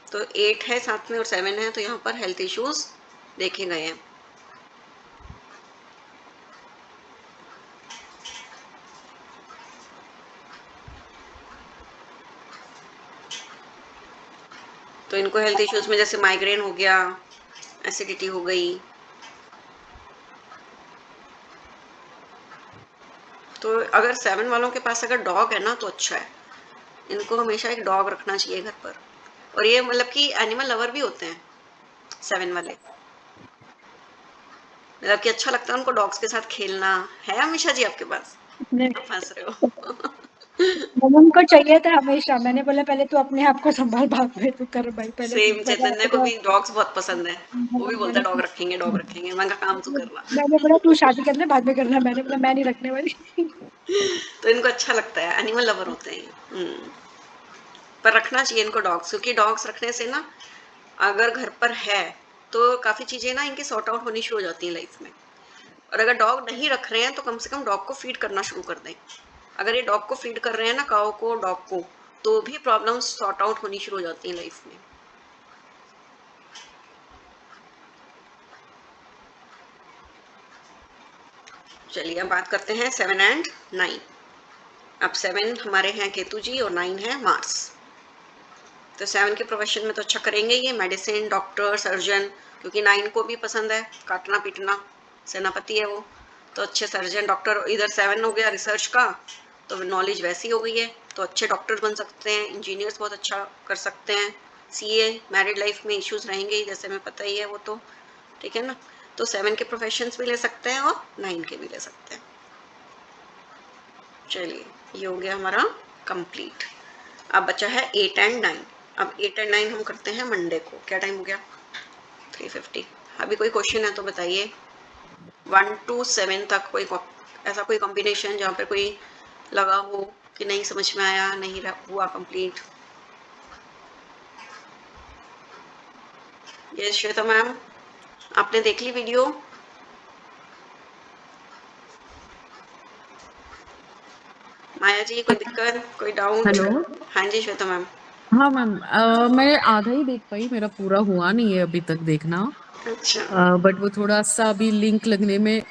तो 8 है साथ में और 7 है, तो यहाँ पर हेल्थ इश्यूज देखे गए हैं। तो इनको हेल्थ इश्यूज में जैसे माइग्रेन हो गया, एसिडिटी हो गई। तो अगर 7 वालों के पास अगर डॉग है ना तो अच्छा है, इनको हमेशा एक डॉग रखना चाहिए घर पर। और ये मतलब कि एनिमल लवर भी होते हैं 7 वाले, मतलब कि अच्छा लगता है उनको डॉग्स के साथ खेलना। है हमेशा जी आपके पास? नहीं, आप हंस रहे हो। उनको चाहिए था हमेशा। मैंने बोला पहले तू अपने आप को संभाल, बाद में तू कर भाई, पहले तू सेम पहले चैतन्य को अपने भी डॉग्स बहुत पसंद है, वो भी बोलता मैंने है डॉग रखेंगे डॉग रखेंगे। मैं कहा काम तू करवा। मैंने बोला तू शादी कर ले, बाद में करना। मैंने बोला मैं नहीं रखने वाली। तो इनको अच्छा लगता है, एनिमल लवर होते हैं। पर रखना चाहिए इनको डॉग्स, क्योंकि डॉग्स रखने से ना, अगर घर पर है तो काफ़ी चीज़ें ना इनकी सॉर्ट आउट होनी शुरू हो जाती हैं लाइफ में। और अगर डॉग नहीं रख रहे हैं तो कम से कम डॉग को फीड करना शुरू कर दें। अगर ये डॉग को फीड कर रहे हैं ना, काऊ को, डॉग को, तो भी प्रॉब्लम्स सॉर्ट आउट होनी शुरू हो जाती हैं लाइफ में। चलिए अब बात करते हैं 7 एंड 9। अब 7 हमारे हैं केतु जी और 9 है मार्स। तो 7 के प्रोफेशन में तो अच्छा करेंगे ये, मेडिसिन, डॉक्टर, सर्जन, क्योंकि 9 को भी पसंद है काटना पीटना, सेनापति है वो। तो अच्छे सर्जन, डॉक्टर। इधर 7 हो गया रिसर्च का, तो नॉलेज वैसी हो गई है, तो अच्छे डॉक्टर बन सकते हैं, इंजीनियर्स बहुत अच्छा कर सकते हैं, सीए। मैरिड लाइफ में इश्यूज रहेंगे ही, जैसे हमें पता ही है वो तो, ठीक है ना। तो 7 के प्रोफेशंस भी ले सकते हैं और 9 के भी ले सकते हैं। चलिए ये हो गया हमारा कंप्लीट। अब बचा है 8 एंड 9। अब 8 एंड 9 हम करते हैं मंडे को। क्या टाइम हो गया? 3:50। अभी कोई क्वेश्चन है तो बताइए। 1 to 7 तक कोई ऐसा कोई कॉम्बिनेशन जहाँ पर कोई लगा हो कि नहीं समझ में आया, नहीं हुआ कंप्लीट? ये श्वेता मैम, आपने देख ली वीडियो? माया जी कोई दिक्कत, कोई डाउट? हेलो। हाँ जी श्वेता मैम। हाँ मैम, मैं आधा ही देख पाई, मेरा पूरा हुआ नहीं है अभी तक देखना। अच्छा। बट वो थोड़ा सा अभी लिंक लगने में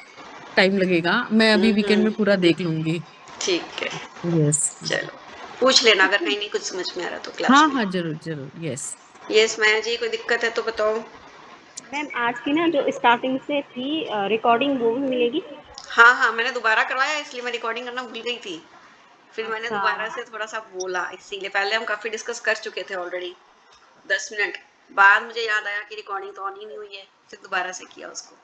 टाइम लगेगा। मैं अभी वीकेंड में पूरा देख लूंगी। ठीक है, यस। चलो पूछ लेना अगर कहीं नहीं कुछ समझ में आ रहा तो क्लास हाँ में। हाँ, जरूर जरूर, यस। यस माया जी कोई दिक्कत है तो बताओ। मैम आज की ना जो स्टार्टिंग से थी रिकॉर्डिंग, वो भी मिलेगी? हाँ हाँ, मैंने दोबारा करवाया इसलिए मैं रिकॉर्डिंग करना भूल गई थी, फिर मैंने अच्छा। दोबारा से थोड़ा सा बोला, इसीलिए। पहले हम काफी डिस्कस कर चुके थे ऑलरेडी 10 मिनट बाद, मुझे याद आया कि रिकॉर्डिंग तो ऑन ही नहीं हुई है, फिर दोबारा से किया उसको।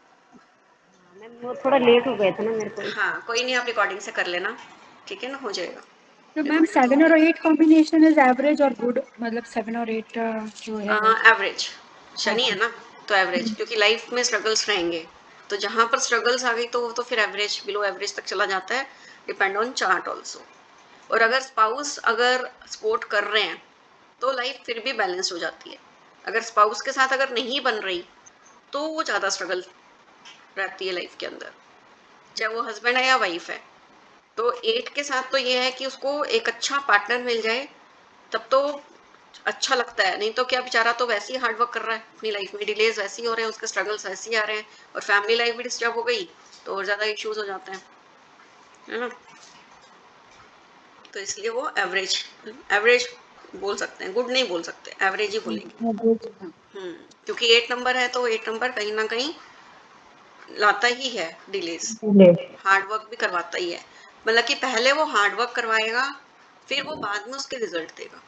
मैम वो थोड़ा लेट हो गया था ना मेरे को। हाँ कोई नहीं, आप रिकॉर्डिंग से कर लेना, ठीक है ना, हो जाएगा। तो मैम रिकॉर्डिंग तो 7 और 8 कॉम्बिनेशन इज एवरेज और गुड, मतलब 7 और 8 जो है वो एवरेज। शनि है एवरेज। ना, तो एवरेज, क्योंकि लाइफ में स्ट्रगल्स रहेंगे, तो जहाँ पर स्ट्रगल्स आ गई तो वो तो फिर एवरेज, बिलो एवरेज तक चला जाता है, डिपेंड ऑन चार्ट ऑल्सो। और अगर स्पाउस अगर सपोर्ट कर रहे हैं तो लाइफ फिर भी बैलेंस हो जाती है। अगर स्पाउस के साथ अगर नहीं बन रही तो वो ज़्यादा स्ट्रगल रहती है लाइफ के अंदर, चाहे वो हस्बैंड है या वाइफ है। तो 8 के साथ तो ये है कि उसको एक अच्छा पार्टनर मिल जाए तब तो अच्छा लगता है, नहीं तो क्या, बेचारा तो वैसे ही हार्ड वर्क कर रहा है अपनी लाइफ में, डिलेज वैसे ही हो रहे हैं, उसके स्ट्रगल्स वैसे ही आ रहे हैं, और फैमिली लाइफ भी डिस्टर्ब हो गई तो और ज़्यादा इश्यूज हो जाते हैं, है ना। तो इसलिए वो एवरेज एवरेज बोल सकते हैं, गुड नहीं बोल सकते, एवरेज ही बोलेंगे। क्योंकि 8 नंबर है तो 8 नंबर कहीं ना कहीं लाता ही है डिलेज, हार्ड वर्क भी करवाता ही है। मतलब कि पहले वो हार्ड वर्क करवाएगा फिर वो बाद में उसके रिजल्ट देगा।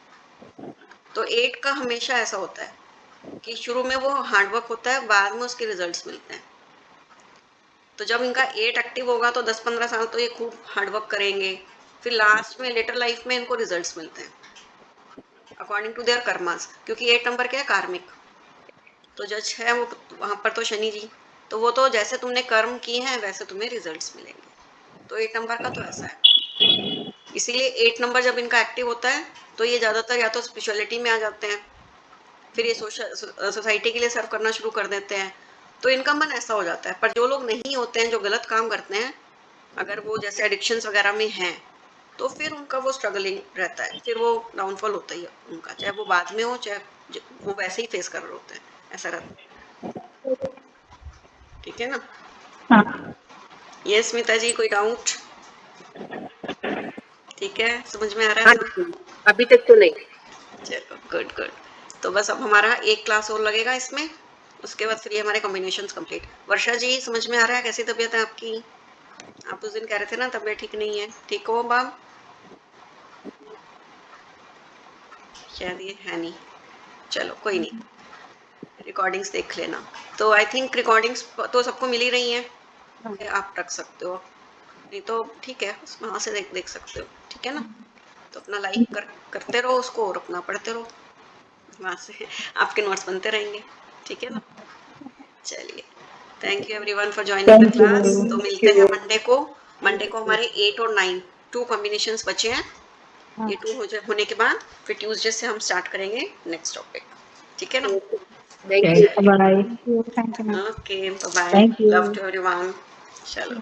तो 8 का हमेशा ऐसा होता है कि शुरू में वो हार्ड वर्क होता है, बाद में उसके रिजल्ट्स मिलते हैं। तो जब इनका 8 एक्टिव होगा तो 10-15 साल तो ये खूब हार्ड वर्क करेंगे, फिर लास्ट में लेटर लाइफ में इनको रिजल्ट्स मिलते हैं अकॉर्डिंग टू देयर कर्मास, क्योंकि 8 नंबर क्या है, कार्मिक। तो जज है वो वहां पर तो शनि जी, तो वो तो जैसे तुमने कर्म किए हैं वैसे तुम्हें रिजल्ट्स मिलेंगे। तो 8 नंबर का तो ऐसा है। इसीलिए 8 नंबर जब इनका एक्टिव होता है तो ये ज्यादातर या तो स्पिरिचुअलिटी में आ जाते हैं, फिर ये सोसाइटी के लिए सर्व करना शुरू कर देते हैं, तो इनका मन ऐसा हो जाता है। पर जो लोग नहीं होते हैं, जो गलत काम करते हैं, अगर वो जैसे एडिक्शंस वगैरह में हैं तो फिर उनका वो स्ट्रगलिंग रहता है, फिर वो डाउनफॉल होता ही है उनका, चाहे वो बाद में हो चाहे वो वैसे ही फेस कर रहे होते हैं, ऐसा रहता है। ठीक है ना। हाँ, ये स्मिता जी, कोई डाउट? ठीक है, समझ में आ रहा हाँ है सब? जी, अभी तक तो नहीं। चलो गुड गुड। तो बस अब हमारा एक क्लास और लगेगा इसमें, उसके बाद फिर ये हमारे कॉम्बिनेशंस कंप्लीट। वर्षा जी, समझ में आ रहा है? कैसी तबीयत है आपकी? आप उस दिन कह रहे थे ना तबीयत ठीक नहीं है, ठीक हो अब आप? शायद ये है नहीं, चलो कोई नहीं, रिकॉर्डिंग्स देख लेना। तो आई थिंक रिकॉर्डिंग्स तो सबको मिल ही रही हैं, ये आप रख सकते हो, नहीं तो ठीक है उसमें वहाँ से देख सकते हो, ठीक है ना। तो अपना लाइक करते रहो उसको और अपना पढ़ते रहो, वहाँ से आपके नोट्स बनते रहेंगे, ठीक है ना। चलिए, thank you everyone for joining the class. तो मिलते हैं मंडे को। मंडे को हमारे 8 और 9 2 कॉम्बिनेशंस बचे हैं, ये 2 होने के बाद फिर ट्यूसडे से हम स्टार्ट करेंगे नेक्स्ट टॉपिक, ठीक है ना। Thank you. Bye. Thank you ma'am. Okay, bye bye, thank love you. To everyone. चलो।